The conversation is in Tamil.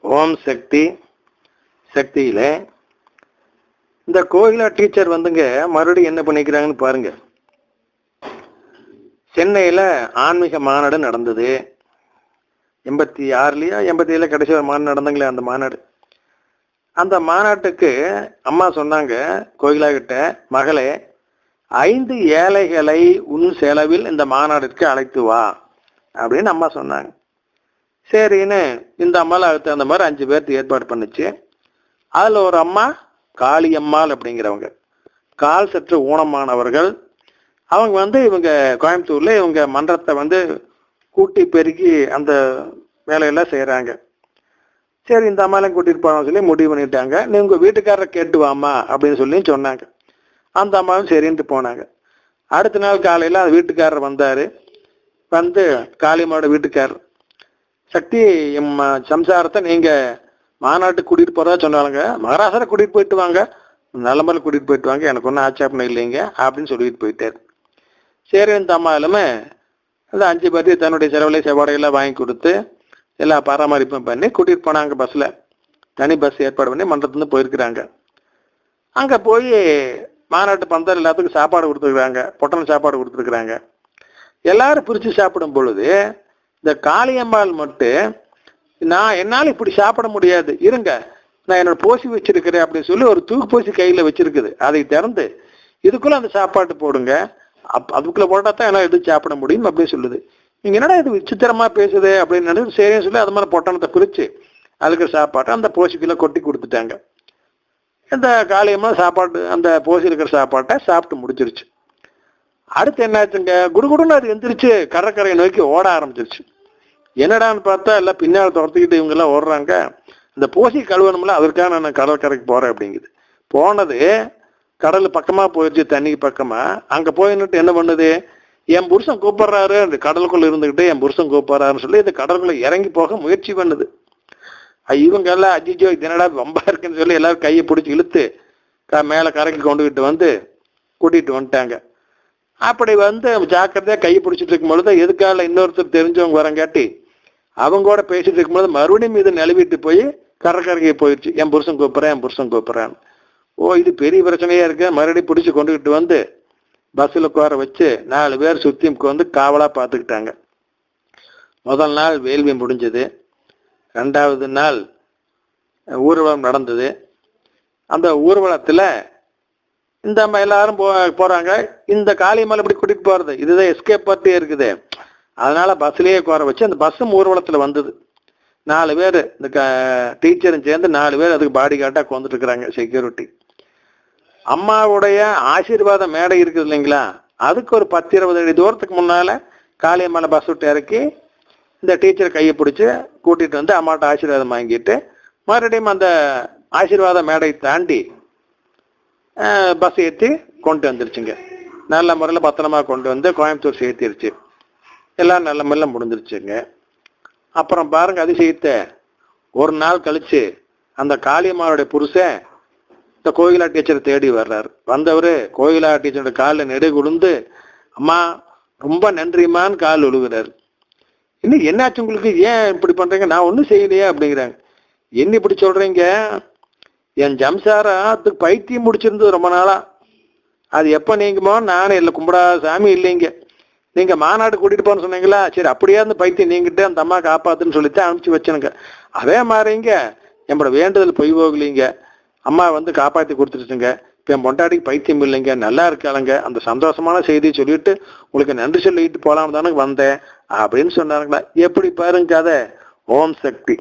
ஓம் சக்தி சக்தியில இந்த கோகிலா டீச்சர் வந்துங்க மறுபடியும் என்ன பண்ணிக்கிறாங்கன்னு பாருங்க. சென்னையில ஆன்மீக மாநாடு நடந்தது. 86லயோ 87 கடைசி ஒரு மாநாடு நடந்தங்களே அந்த மாநாடு. அந்த மாநாட்டுக்கு அம்மா சொன்னாங்க கோகிலா கிட்ட, மகளே 5 ஏழைகளை உன் செலவில் இந்த மாநாட்டிற்கு அழைத்து வா அப்படின்னு அம்மா சொன்னாங்க. சரின்னு இந்த அம்மாவில் அதுக்கு தகுந்த மாதிரி 5 பேர்த்து ஏற்பாடு பண்ணிச்சு. அதுல ஒரு அம்மா காளியம்மாள் அப்படிங்கிறவங்க, கால் சற்று ஊனமானவர்கள். அவங்க இவங்க கோயம்புத்தூர்ல இவங்க மன்றத்தை கூட்டி பெருக்கி அந்த வேலையெல்லாம் செய்யறாங்க. சரி இந்த அம்மாலையும் கூட்டிட்டு போகணும்னு சொல்லி முடிவு பண்ணிட்டாங்க. நீ உங்க வீட்டுக்காரரை கேட்டு வாமா அப்படின்னு சொல்லி சொன்னாங்க. அந்த அம்மாவும் சரின்ட்டு போனாங்க. அடுத்த நாள் காலையில அந்த வீட்டுக்காரர் வந்தாரு. காளியம்மாவோட வீட்டுக்காரர், சக்தி சம்சாரத்தை நீங்க மாநாட்டுக்கு கூட்டிட்டு போறதா சொன்னாலுங்க, மகாராஷ்டிரா கூட்டிட்டு போயிட்டு வாங்க, நல்ல மாதிரி கூட்டிட்டு போயிட்டு வாங்க, எனக்கு ஒன்றும் ஆட்சேபணம் இல்லைங்க அப்படின்னு சொல்லிட்டு போயிட்டாரு. சரி இந்த அம்மாலுமே அந்த 5 பேர்த்தையும் தன்னுடைய செலவுல செவ்வாடையெல்லாம் வாங்கி கொடுத்து எல்லா பராமரிப்பும் பண்ணி கூட்டிட்டு போனாங்க. பஸ்ல தனி பஸ் ஏற்பாடு பண்ணி மன்றத்துலேருந்து போயிருக்கிறாங்க. அங்க போய் மாநாட்டு பந்தல் எல்லாத்துக்கும் சாப்பாடு கொடுத்துருக்குறாங்க, பொட்டணம் சாப்பாடு கொடுத்துருக்குறாங்க. எல்லாரும் பிரிச்சு சாப்பிடும் பொழுது இந்த காளியம்மாள் மட்டும், நான் என்னால இப்படி சாப்பிட முடியாது, இருங்க நான் என்னோட போசி வச்சிருக்கிறேன் அப்படின்னு சொல்லி ஒரு தூக்கு போசி கையில வச்சிருக்குது. அதை திறந்து இதுக்குள்ள அந்த சாப்பாட்டு போடுங்க, அதுக்குள்ள போட்டா தான் என்னால எடுத்து சாப்பிட முடியும் அப்படின்னு சொல்லுது. நீங்க என்னடா இது விசித்திரமா பேசுது அப்படின்னு நினைச்சு சரின்னு சொல்லி அது மாதிரி பொட்டணத்தை பிரிச்சு அதுக்கு சாப்பாட்டை அந்த போசிக்குள்ள கொட்டி கொடுத்துட்டாங்க. இந்த காளியம்மா சாப்பாடு அந்த போசி இருக்கிற சாப்பாட்டை சாப்பிட்டு முடிச்சிருச்சு. அடுத்து என்னாச்சுங்க, குடுகுடுன்னு அது எந்திரிச்சு கடற்கரையை நோக்கி ஓட ஆரம்பிச்சிருச்சு. என்னடான்னு பார்த்தா எல்லாம் பின்னால் துரத்துக்கிட்டு இவங்க எல்லாம் ஓடுறாங்க. இந்த போசி கழுவணும்ல, அதற்காக நான் கடற்கரைக்கு போறேன் அப்படிங்குது. போனது கடல் பக்கமா போயிடுச்சு, தண்ணி பக்கமா. அங்க போயின்னுட்டு என்ன பண்ணுது, என் புருஷன் கூப்பிடுறாரு, அந்த கடலுக்குள்ள இருந்துகிட்டு என் புருஷன் கூப்பிடுறாருன்னு சொல்லி இந்த கடலுக்குள்ள இறங்கி போக முயற்சி பண்ணுது. இவங்க எல்லாம் அஜிஜோ தினடா ரொம்ப இருக்குன்னு சொல்லி எல்லாரும் கையை பிடிச்சி இழுத்து மேல கரைக்கு கொண்டுகிட்டு கூட்டிட்டு வந்துட்டாங்க. அப்படி ஜாக்கிரதையா கையை பிடிச்சிட்டு இருக்கும் பொழுது எதுக்கால இன்னொருத்தர் தெரிஞ்சவங்க வரங்காட்டி அவங்களோட பேசிட்டு இருக்கும்போது மறுபடியும் இது நிலவிட்டு போய் கடற்கரைக்கு போயிடுச்சு. என் புருஷன் கூப்பிட்றேன். ஓ இது பெரிய பிரச்சனையா இருக்கு. மறுபடியும் பிடிச்சி கொண்டுகிட்டு பஸ்ஸில் உட்கார வச்சு 4 பேர் சுத்தி காவலா பார்த்துக்கிட்டாங்க. முதல் நாள் வேள்வி முடிஞ்சது. 2வது நாள் ஊர்வலம் நடந்தது. அந்த ஊர்வலத்துல இந்த அம்மா எல்லாரும் போறாங்க. இந்த காளியம்மாள் இப்படி கூட்டிட்டு போறது இதுதான் எஸ்கேப் பார்ட்டியே இருக்குது. அதனால பஸ்லயே உட்கார வச்சு அந்த பஸ்ஸும் ஊர்வலத்துல வந்தது. 4 பேர் இந்த டீச்சரும் சேர்ந்து 4 பேர் அதுக்கு பாடி கார்டா கொண்டுட்டு இருக்கிறாங்க, செக்யூரிட்டி. அம்மாவுடைய ஆசீர்வாத மேடை இருக்குது இல்லைங்களா, அதுக்கு ஒரு 10-20 அடி தூரத்துக்கு முன்னால காளியம்மாளை பஸ் விட்டு இறக்கி இந்த டீச்சர் கையை பிடிச்சி கூட்டிட்டு அம்மாட்ட ஆசீர்வாதம் வாங்கிட்டு மறுபடியும் அந்த ஆசீர்வாத மேடை தாண்டி பஸ் ஏற்றி கொண்டு வந்துருச்சுங்க. நல்ல முறையில் பத்திரமா கொண்டு கோயம்புத்தூர் சேர்த்திருச்சு. எல்லாம் நல்ல முறையில் முடிஞ்சிருச்சுங்க. அப்புறம் பாருங்க அதிசயத்தை, ஒரு நாள் கழிச்சு அந்த காளியம்மாவுடைய புருஷன் இந்த கோகிலா டீச்சரை தேடி வர்றாரு. வந்தவர் கோகிலா டீச்சரோட காலில் நெடு குழுந்து, அம்மா ரொம்ப நன்றிம்மான்னு கால் விழுகிறாரு. இன்னும் என்னாச்சு உங்களுக்கு, ஏன் இப்படி பண்றீங்க, நான் ஒன்றும் செய்யலையே அப்படிங்கிறாங்க. என்ன இப்படி சொல்றீங்க, என் ஜம்சாரத்துக்கு பைத்தியம் முடிச்சிருந்தது ரொம்ப நாளா. அது எப்போ நீங்குமோ நானும் இல்லை கும்பிடாத சாமி இல்லைங்க. நீங்க மாநாடு கூட்டிட்டு போன்னு சொன்னீங்களா, சரி அப்படியே அந்த பைத்தியம் நீங்கிட்டு அந்த அம்மா காப்பாத்துன்னு சொல்லித்தான் அனுப்பிச்சு வச்சனுங்க. அதே மாதிரிங்க என்னோட வேண்டுதல் பொய் போகலீங்க, அம்மா காப்பாற்றி கொடுத்துருச்சுங்க. இப்போ என் பொண்டாட்டிக்கு பைத்தியம் இல்லைங்க, நல்லா இருக்காளுங்க. அந்த சந்தோஷமான செய்தியை சொல்லிட்டு உங்களுக்கு நன்றி சொல்லிட்டு போலாம் தானே வந்தேன் அப்படின்னு சொன்னாருங்களா. எப்படி பாருங்க கதை. ஓம் சக்தி.